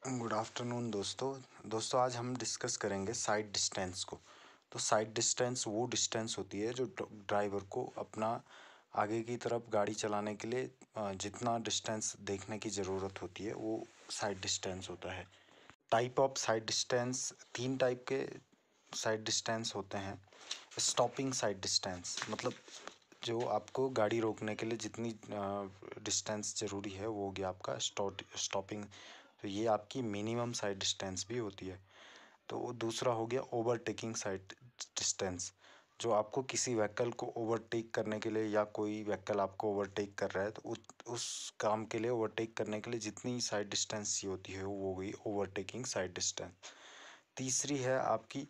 Good afternoon दोस्तों आज हम डिस्कस करेंगे साइड डिस्टेंस को। तो साइड डिस्टेंस वो डिस्टेंस होती है जो ड्राइवर को अपना आगे की तरफ गाड़ी चलाने के लिए जितना डिस्टेंस देखने की ज़रूरत होती है वो साइड डिस्टेंस होता है। Type of side distance, 3 type के साइड डिस्टेंस होते हैं। स्टॉपिंग साइड डिस्टेंस मतलब जो आपको गाड़ी रोकने के लिए जितनी डिस्टेंस ज़रूरी है वो हो गया आपका स्टॉपिंग। तो ये आपकी मिनिमम साइड डिस्टेंस भी होती है। तो दूसरा हो गया ओवरटेकिंग साइड डिस्टेंस, जो आपको किसी व्हीकल को ओवरटेक करने के लिए या कोई व्हीकल आपको ओवरटेक कर रहा है तो उस काम के लिए ओवरटेक करने के लिए जितनी साइड डिस्टेंस ही होती है वो हो गई ओवरटेकिंग साइड डिस्टेंस। तीसरी है आपकी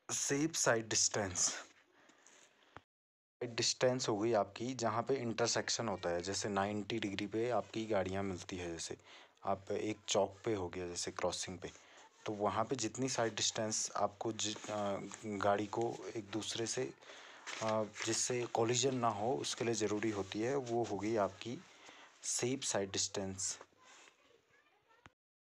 सेफ साइड डिस्टेंस। डिस्टेंस हो गई आपकी जहाँ पे इंटरसेक्शन होता है, जैसे 90 डिग्री पे आपकी गाड़ियाँ मिलती है। जैसे आप एक चौक पे हो गया, जैसे क्रॉसिंग पे, तो वहाँ पे जितनी साइड डिस्टेंस आपको गाड़ी को एक दूसरे से जिससे कोलिजन ना हो उसके लिए ज़रूरी होती है, वो हो गई आपकी सेफ साइड डिस्टेंस।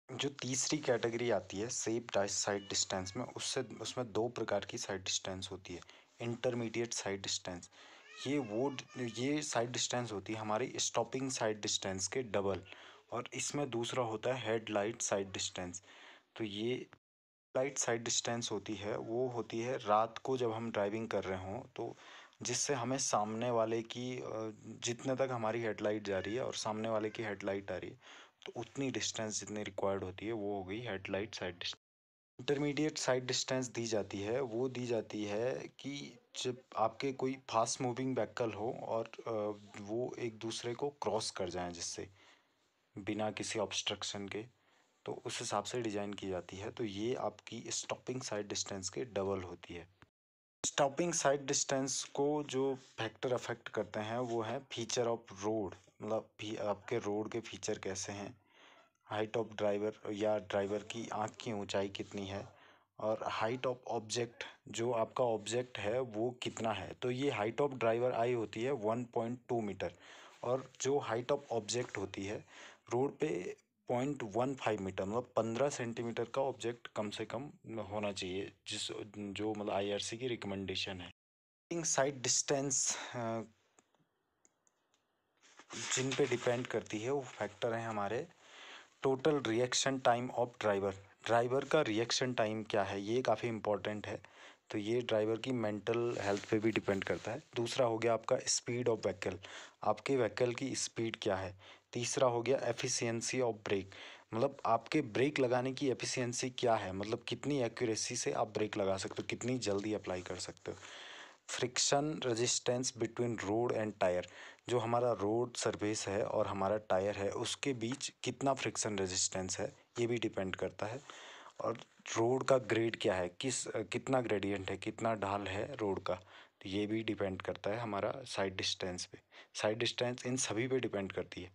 जो तीसरी कैटेगरी आती है सेफ साइड डिस्टेंस में, उसमें 2 प्रकार की साइड डिस्टेंस होती है। इंटरमीडिएट साइड डिस्टेंस, ये साइड डिस्टेंस होती है हमारी स्टॉपिंग साइड डिस्टेंस के डबल। और इसमें दूसरा होता है हेडलाइट साइड डिस्टेंस। तो ये लाइट साइड डिस्टेंस होती है, वो होती है रात को जब हम ड्राइविंग कर रहे हों, तो जिससे हमें सामने वाले की जितने तक हमारी हेडलाइट जा रही है और सामने वाले की हेडलाइट आ रही है, तो उतनी डिस्टेंस जितनी रिक्वायर्ड होती है वो हो गई headlight sight distance. Intermediate sight distance दी जाती है, वो दी जाती है कि जब आपके कोई फास्ट मूविंग व्हीकल हो और वो एक दूसरे को क्रॉस कर जाएं जिससे बिना किसी ऑब्स्ट्रक्शन के, तो उस हिसाब से डिज़ाइन की जाती है। तो ये आपकी स्टॉपिंग साइड डिस्टेंस के डबल होती है। स्टॉपिंग साइड डिस्टेंस को जो फैक्टर अफेक्ट करते हैं वो है फीचर ऑफ रोड, मतलब भी आपके रोड के फीचर कैसे हैं, हाइट ऑफ ड्राइवर या ड्राइवर की आँख की ऊंचाई कितनी है, और हाइट ऑफ ऑब्जेक्ट, जो आपका ऑब्जेक्ट है वो कितना है। तो ये हाइट ऑफ ड्राइवर आई होती है 1.2 मीटर, और जो हाइट ऑफ ऑब्जेक्ट होती है रोड पे 0.15 मीटर, मतलब 15 सेंटीमीटर का ऑब्जेक्ट कम से कम होना चाहिए, जो मतलब IRC की रिकमेंडेशन है। साइड डिस्टेंस जिन पे डिपेंड करती है वो फैक्टर हैं हमारे total reaction time of driver. Driver का रिएक्शन टाइम क्या है, ये काफ़ी इंपॉर्टेंट है। तो ये ड्राइवर की मेंटल हेल्थ पे भी डिपेंड करता है। दूसरा हो गया आपका स्पीड ऑफ व्हीकल, आपके व्हीकल की स्पीड क्या है। तीसरा हो गया एफिशिएंसी ऑफ ब्रेक, मतलब आपके ब्रेक लगाने की एफिशिएंसी क्या है, मतलब कितनी एक्यूरेसी से आप ब्रेक लगा सकते हो, कितनी जल्दी अप्लाई कर सकते हो। Friction resistance between road and tyre, जो हमारा रोड सरफेस है और हमारा टायर है उसके बीच कितना फ्रिक्शन रेजिस्टेंस है, ये भी डिपेंड करता है। और रोड का ग्रेड क्या है, कितना ग्रेडियंट है, कितना ढाल है रोड का, तो ये भी डिपेंड करता है हमारा साइड डिस्टेंस पे। साइड डिस्टेंस इन सभी पे डिपेंड करती है।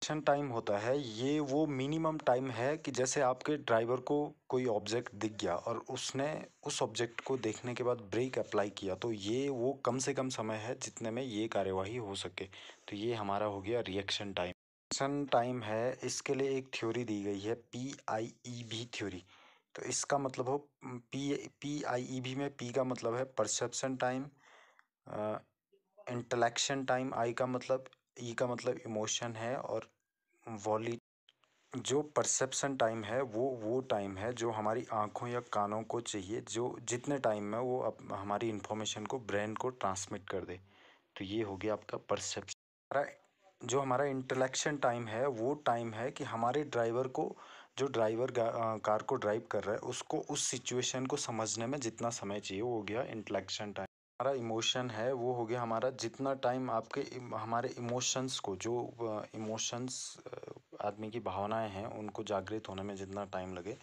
रिएक्शन टाइम होता है, ये वो मिनिमम टाइम है कि जैसे आपके ड्राइवर को कोई ऑब्जेक्ट दिख गया और उसने उस ऑब्जेक्ट को देखने के बाद ब्रेक अप्लाई किया, तो ये वो कम से कम समय है जितने में ये कार्यवाही हो सके। तो ये हमारा हो गया रिएक्शन टाइम। रिएक्शन टाइम है, इसके लिए एक थ्योरी दी गई है PIEV थ्योरी। तो इसका मतलब हो PIEV में P का मतलब है परसेप्शन टाइम, इंटलेक्शन टाइम, I का मतलब, E का मतलब इमोशन है, और वॉली। जो परसेप्शन टाइम है वो टाइम है जो हमारी आँखों या कानों को चाहिए, जो जितने टाइम में वो हमारी इन्फॉर्मेशन को ब्रेन को ट्रांसमिट कर दे। तो ये हो गया आपका परसेप्शन। जो हमारा इंटेलेक्शन टाइम है वो टाइम है कि हमारे ड्राइवर को, जो ड्राइवर कार को ड्राइव कर रहा है उसको उस सिचुएशन को समझने में जितना समय चाहिए वो हो गया इंटेलेक्शन टाइम। हमारा इमोशन है वो हो गया हमारा जितना टाइम आपके हमारे इमोशंस को, जो इमोशंस आदमी की भावनाएं हैं उनको जागृत होने में जितना टाइम लगे,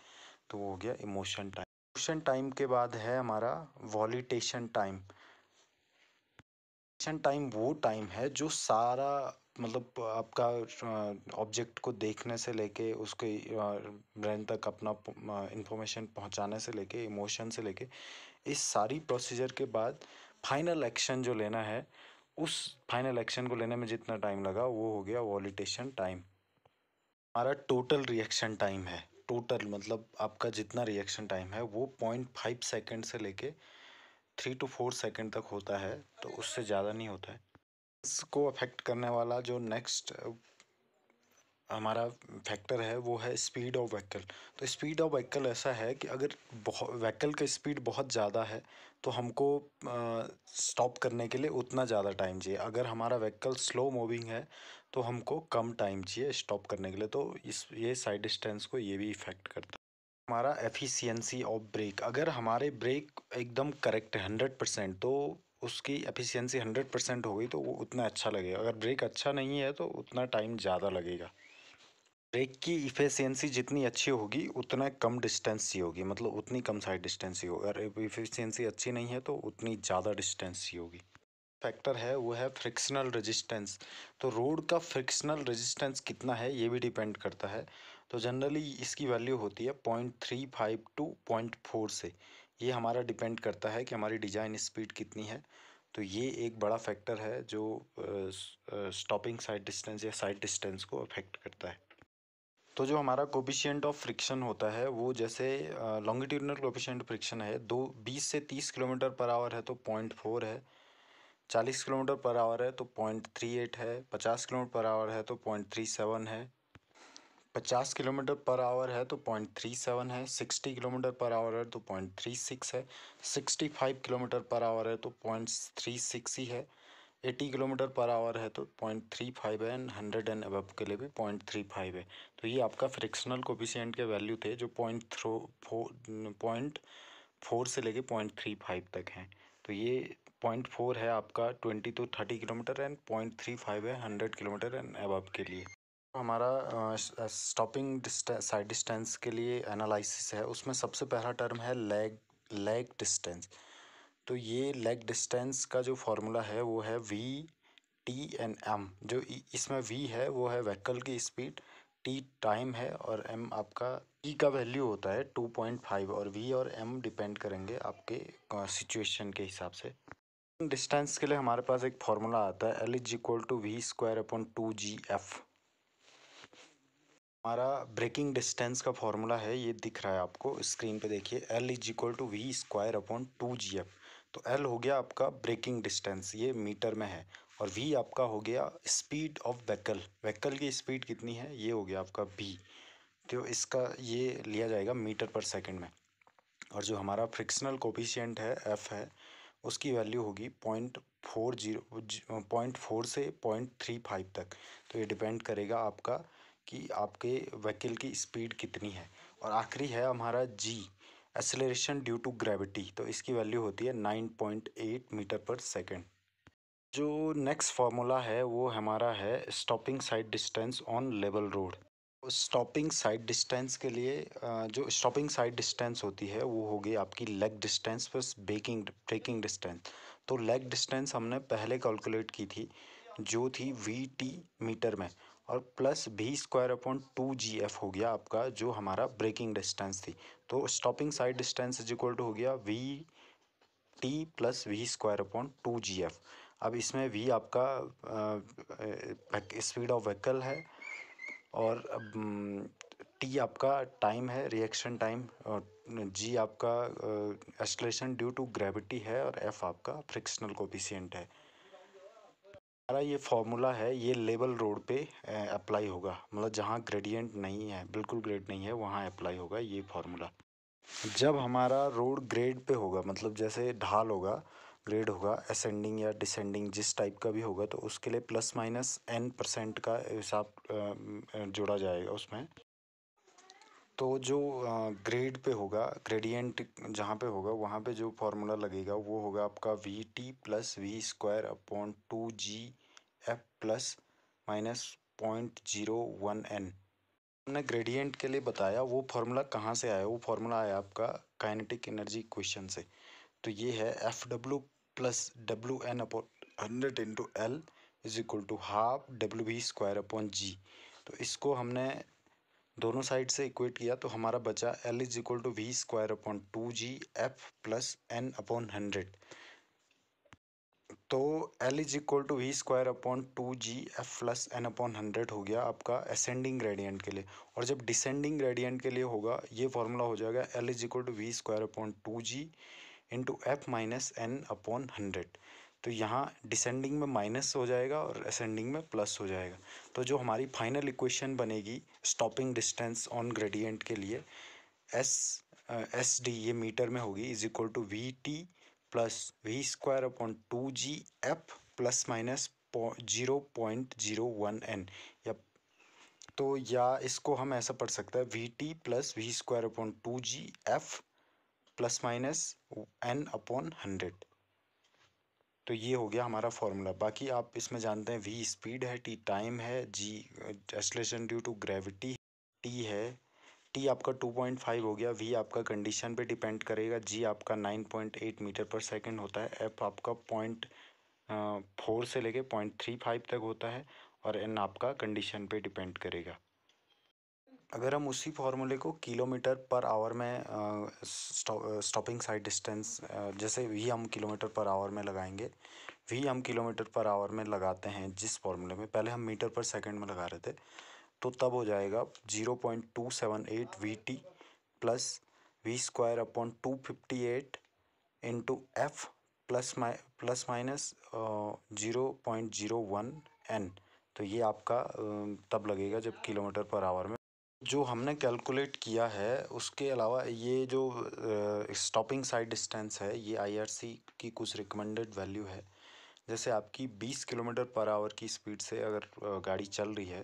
तो वो हो गया इमोशन टाइम। इमोशन टाइम के बाद है हमारा वॉलिटेशन टाइम। वॉलिटेशन टाइम वो टाइम है जो सारा, मतलब आपका ऑब्जेक्ट को देखने से लेके उसके ब्रेन तक अपना इंफॉर्मेशन पहुंचाने से लेके इमोशन से लेके इस सारी प्रोसीजर के बाद फाइनल एक्शन जो लेना है, उस फाइनल एक्शन को लेने में जितना टाइम लगा वो हो गया वॉलिटेशन टाइम। हमारा टोटल रिएक्शन टाइम है, टोटल मतलब आपका जितना रिएक्शन टाइम है वो 0.5 सेकेंड से लेके 3 to 4 सेकेंड तक होता है, तो उससे ज़्यादा नहीं होता है। इसको अफेक्ट करने वाला जो नेक्स्ट हमारा फैक्टर है वो है स्पीड ऑफ व्हीकल। तो स्पीड ऑफ व्हीकल ऐसा है कि अगर व्हीकल का स्पीड बहुत ज़्यादा है तो हमको स्टॉप करने के लिए उतना ज़्यादा टाइम चाहिए। अगर हमारा व्हीकल स्लो मूविंग है तो हमको कम टाइम चाहिए स्टॉप करने के लिए। तो ये साइड डिस्टेंस को ये भी इफ़ेक्ट करता है। हमारा एफिशिएंसी ऑफ ब्रेक, अगर हमारे ब्रेक एकदम करेक्ट है 100%, तो उसकी एफिशिएंसी 100% हो गई तो वो उतना अच्छा लगेगा। अगर ब्रेक अच्छा नहीं है तो उतना टाइम ज़्यादा लगेगा। ब्रेक की इफ़िशिएंसी जितनी अच्छी होगी उतना कम डिस्टेंस ही होगी, मतलब उतनी कम साइड डिस्टेंस ही होगी। अगर इफ़िशिएंसी अच्छी नहीं है तो उतनी ज़्यादा डिस्टेंस ही होगी। फैक्टर है वो है फ्रिक्शनल रेजिस्टेंस। तो रोड का फ्रिक्शनल रेजिस्टेंस कितना है ये भी डिपेंड करता है। तो जनरली इसकी वैल्यू होती है 0.35 टू 0.4 से। ये हमारा डिपेंड करता है कि हमारी डिज़ाइन स्पीड कितनी है। तो ये एक बड़ा फैक्टर है जो स्टॉपिंग साइड डिस्टेंस या साइड डिस्टेंस को अफेक्ट करता है। तो जो हमारा कोफिशिएंट ऑफ फ्रिक्शन होता है वो जैसे लॉन्गिट्यूडिनल कोफिशिएंट फ्रिक्शन है 20 से 30 किलोमीटर पर आवर है तो 0.4 है। 40 किलोमीटर पर आवर है तो 0.38 है। 50 किलोमीटर पर आवर है तो 0.37 है। 50 किलोमीटर पर आवर है तो 0.37 है। 60 किलोमीटर पर आवर है तो 0.36 है। 65 किलोमीटर पर आवर है तो 0.36 ही है। 80 किलोमीटर पर आवर है तो 0.35 है। एंड 100 एंड अबव के लिए भी 0.35 है। तो ये आपका फ्रिक्शनल कोफिशिएंट के वैल्यू थे जो 0.4 से लेके 0.35 तक हैं। तो ये 0.4 है आपका 20 to 30 किलोमीटर एंड 0.35 है 100 किलोमीटर एंड अबव के लिए। हमारा स्टॉपिंग साइड डिस्टेंस के लिए एनालिसिस है, उसमें सबसे पहला टर्म है लेग डिस्टेंस। तो ये लेग डिस्टेंस का जो फॉर्मूला है वो है V/T/M। जो इसमें V है वो है व्हीकल की स्पीड, T टाइम है और M आपका E का वैल्यू होता है 2.5 और V और M डिपेंड करेंगे आपके सिचुएशन के हिसाब से। डिस्टेंस के लिए हमारे पास एक फार्मूला आता है L=V²/2GF। हमारा ब्रेकिंग डिस्टेंस का फॉर्मूला है, ये दिख रहा है आपको स्क्रीन पे, देखिए L=V²/2GF। तो L हो गया आपका ब्रेकिंग डिस्टेंस, ये मीटर में है, और V आपका हो गया स्पीड ऑफ व्हीकल की स्पीड कितनी है, ये हो गया आपका V। तो इसका ये लिया जाएगा मीटर पर सेकंड में। और जो हमारा फ्रिक्शनल कोफिशिएंट है F है, उसकी वैल्यू होगी 0.4 से 0.35 तक। तो ये डिपेंड करेगा आपका कि आपके व्हीकल की स्पीड कितनी है। और आखिरी है हमारा G, acceleration due to gravity. तो इसकी वैल्यू होती है 9.8 मीटर पर सेकंड। जो नेक्स्ट फार्मूला है वो हमारा है stopping sight distance on level road. Stopping sight distance के लिए जो स्टॉपिंग साइड डिस्टेंस होती है वो होगी आपकी lag distance plus braking distance. तो लेग डिस्टेंस हमने पहले कैलकुलेट की थी जो थी VT मीटर में, और प्लस V²/2GF हो गया आपका जो हमारा ब्रेकिंग डिस्टेंस थी। तो stopping sight distance is equal to हो गया VT+V²/2GF। अब इसमें V आपका स्पीड ऑफ व्हीकल है, और T आपका टाइम है, रिएक्शन टाइम, और G आपका एक्सेलरेशन ड्यू टू ग्रेविटी है, और F आपका फ्रिक्शनल कोफिशिएंट है। हमारा ये फॉर्मूला है ये लेवल रोड पे अप्लाई होगा, मतलब जहाँ ग्रेडियंट नहीं है, बिल्कुल ग्रेड नहीं है, वहाँ अप्लाई होगा ये फॉर्मूला। जब हमारा रोड ग्रेड पे होगा, मतलब जैसे ढाल होगा, ग्रेड होगा, असेंडिंग या डिसेंडिंग जिस टाइप का भी होगा, तो उसके लिए +-N% का हिसाब जोड़ा जाएगा उसमें। तो जो ग्रेड पे होगा, ग्रेडियंट जहाँ पे होगा वहाँ पे जो फार्मूला लगेगा वो होगा आपका VT+V²/2GF +-0.01N। हमने ग्रेडियंट के लिए बताया वो फार्मूला कहाँ से आया, वो फार्मूला आया आपका काइनेटिक एनर्जी इक्वेशन से। तो ये है F W+W N/100 is equal to half WV²/G। तो इसको हमने दोनों साइड से इक्वेट किया तो हमारा बचा L=V²/2GF +N/100। तो L is equal to V square upon 2GF plus N upon 100 हो गया आपका असेंडिंग ग्रेडियंट के लिए। और जब डिसेंडिंग ग्रेडियंट के लिए होगा ये फॉर्मूला हो जाएगा L is equal to V square upon 2G into F minus N upon 100। तो यहाँ डिसेंडिंग में माइनस हो जाएगा और असेंडिंग में प्लस हो जाएगा। तो जो हमारी फाइनल इक्वेशन बनेगी स्टॉपिंग डिस्टेंस ऑन ग्रेडियंट के लिए एस डी ये मीटर में होगी is equal to V T plus V square upon 2GF plus minus 0.01 n। या तो या इसको हम ऐसा पढ़ सकते हैं V T plus V square upon 2GF plus minus n upon 100। तो ये हो गया हमारा फॉर्मूला। बाकी आप इसमें जानते हैं वी स्पीड है, टी टाइम है, G acceleration due to gravity, T है, टी आपका 2.5 हो गया, वी आपका कंडीशन पे डिपेंड करेगा, जी आपका 9.8 मीटर पर सेकंड होता है, एफ आपका 0.4 से लेके 0.35 तक होता है और एन आपका कंडीशन पे डिपेंड करेगा। अगर हम उसी फार्मूले को किलोमीटर पर आवर में स्टॉपिंग साइड डिस्टेंस जैसे वी हम किलोमीटर पर आवर में लगाएंगे, वी हम किलोमीटर पर आवर में लगाते हैं जिस फार्मूले में, पहले हम मीटर पर सेकंड में लगा रहे थे, तो तब हो जाएगा 0.278 V T plus V square upon 258 into F plus minus 0.01 n। तो ये आपका तब लगेगा जब किलोमीटर पर आवर में। जो हमने कैलकुलेट किया है उसके अलावा ये जो स्टॉपिंग साइड डिस्टेंस है ये आईआरसी की कुछ रिकमेंडेड वैल्यू है। जैसे आपकी 20 किलोमीटर पर आवर की स्पीड से अगर गाड़ी चल रही है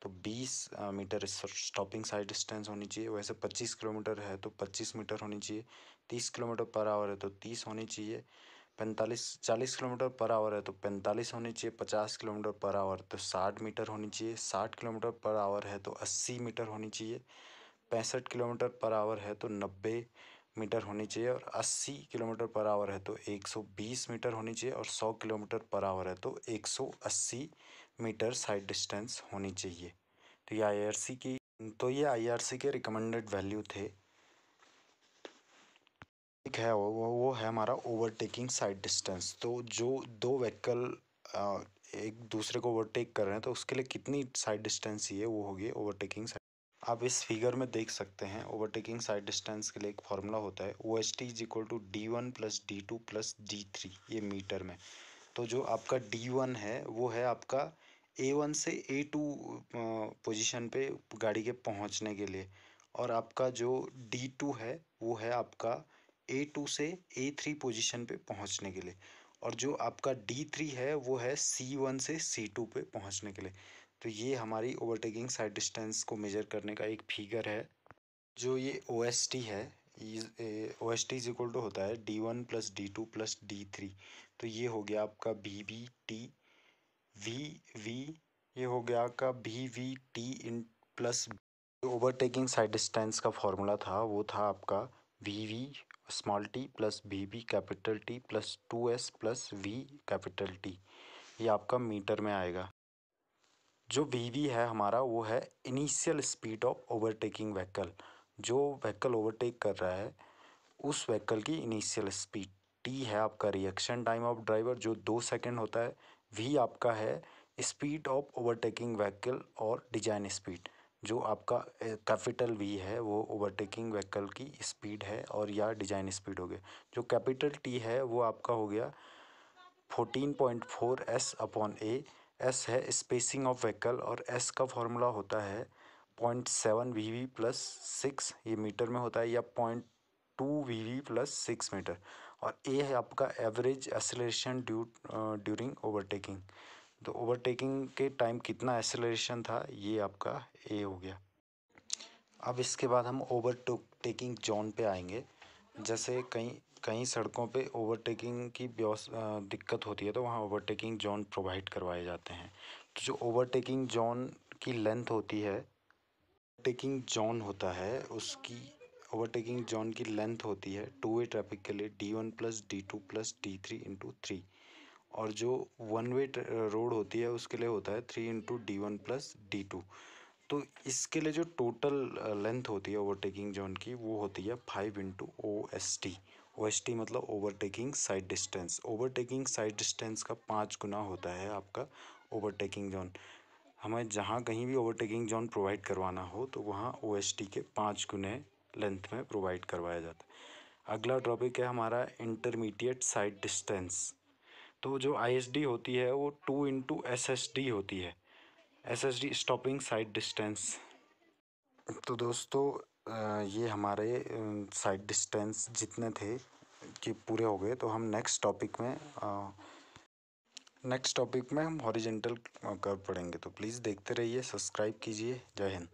तो 20 मीटर स्टॉपिंग साइड डिस्टेंस होनी चाहिए। वैसे 25 किलोमीटर है तो 25 मीटर होनी चाहिए, 30 किलोमीटर पर आवर है तो 30 होनी चाहिए, 40 किलोमीटर पर आवर है तो 45 होनी चाहिए, 50 किलोमीटर पर आवर तो 60 मीटर होनी चाहिए, 60 किलोमीटर पर आवर है तो 80 मीटर होनी चाहिए, 65 किलोमीटर पर आवर है तो 90 मीटर होनी चाहिए और 80 किलोमीटर पर आवर है तो 120 मीटर होनी चाहिए और 100 किलोमीटर पर आवर है तो 180 मीटर साइड डिस्टेंस होनी चाहिए। तो ये आईआरसी के रिकमेंडेड वैल्यू थे। एक है वो है हमारा ओवरटेकिंग साइड डिस्टेंस। तो जो दो व्हीकल एक दूसरे को ओवरटेक कर रहे हैं तो उसके लिए कितनी साइड डिस्टेंस चाहिए वो होगी ओवरटेकिंग साइड। आप इस फिगर में देख सकते हैं ओवरटेकिंग साइड डिस्टेंस के लिए एक फार्मूला होता है O S T is equal to D1 plus D2 plus D3, ये मीटर में। तो जो आपका D1 है वो है आपका A1 से A2 पोजीशन पे गाड़ी के पहुंचने के लिए, और आपका जो D2 है वो है आपका A2 से A3 पोजीशन पे पहुंचने के लिए, और जो आपका D3 है वो है C1 से C2 पे पहुंचने के लिए। तो ये हमारी ओवरटेकिंग साइड डिस्टेंस को मेजर करने का एक फिगर है। जो ये ओ एस टी है, O S T is equal to होता है D1 plus D2 plus D3। तो ये हो गया आपका वी वी ये हो गया आपका VVT in plus. Overtaking side distance का फॉर्मूला था वो था आपका VV small T plus VV capital T plus 2S plus V capital T। ये आपका मीटर में आएगा। जो VV है हमारा वो है initial speed of overtaking vehicle. जो व्हीकल ओवरटेक कर रहा है उस व्हीकल की इनिशियल स्पीड। टी है आपका रिएक्शन टाइम ऑफ ड्राइवर जो 2 सेकंड होता है। वी आपका है स्पीड ऑफ ओवरटेकिंग व्हीकल और डिजाइन स्पीड। जो आपका कैपिटल वी है वो ओवरटेकिंग व्हीकल की स्पीड है और या डिजाइन स्पीड हो गया। जो कैपिटल टी है वो आपका हो गया 14.4 S अपॉन ए। एस है स्पेसिंग ऑफ व्हीकल और एस का फॉर्मूला होता है 0.7 VV प्लस 6, ये मीटर में होता है, या 0.2 VV प्लस 6 मीटर। और ए है आपका एवरेज एक्सेलरेशन ड्यूरिंग ओवरटेकिंग। तो ओवरटेकिंग के टाइम कितना एक्सेलरेशन था ये आपका ए हो गया। अब इसके बाद हम ओवरटेकिंग जोन पे आएंगे। जैसे कई कई सड़कों पे ओवरटेकिंग की दिक्कत होती है तो वहाँ ओवरटेकिंग जोन प्रोवाइड करवाए जाते हैं। तो जो ओवरटेकिंग जोन की लेंथ होती है, ओवरटेकिंग जोन होता है उसकी ओवरटेकिंग जोन की लेंथ होती है टू वे ट्रैफिक के लिए D1 plus D2 plus D3 into 3, और जो वन वे रोड होती है उसके लिए होता है 3 इंटू D1 प्लस D2। तो इसके लिए जो टोटल लेंथ होती है ओवरटेकिंग जोन की वो होती है 5 इंटू OST। OST मतलब overtaking side distance. Overtaking side distance का 5 गुना होता है आपका ओवरटेकिंग जोन। हमें जहाँ कहीं भी ओवरटेकिंग जोन प्रोवाइड करवाना हो तो वहाँ OST के 5 गुने लेंथ में प्रोवाइड करवाया जाता है। अगला टॉपिक है हमारा इंटरमीडिएट साइड डिस्टेंस। तो जो ISD होती है वो 2 इंटू SSD होती है। SSD stopping sight distance. तो दोस्तों ये हमारे साइड डिस्टेंस जितने थे कि पूरे हो गए। तो हम नेक्स्ट टॉपिक में हम हॉरिजेंटल कर्व पढ़ेंगे। तो प्लीज़ देखते रहिए, सब्सक्राइब कीजिए। जय हिंद।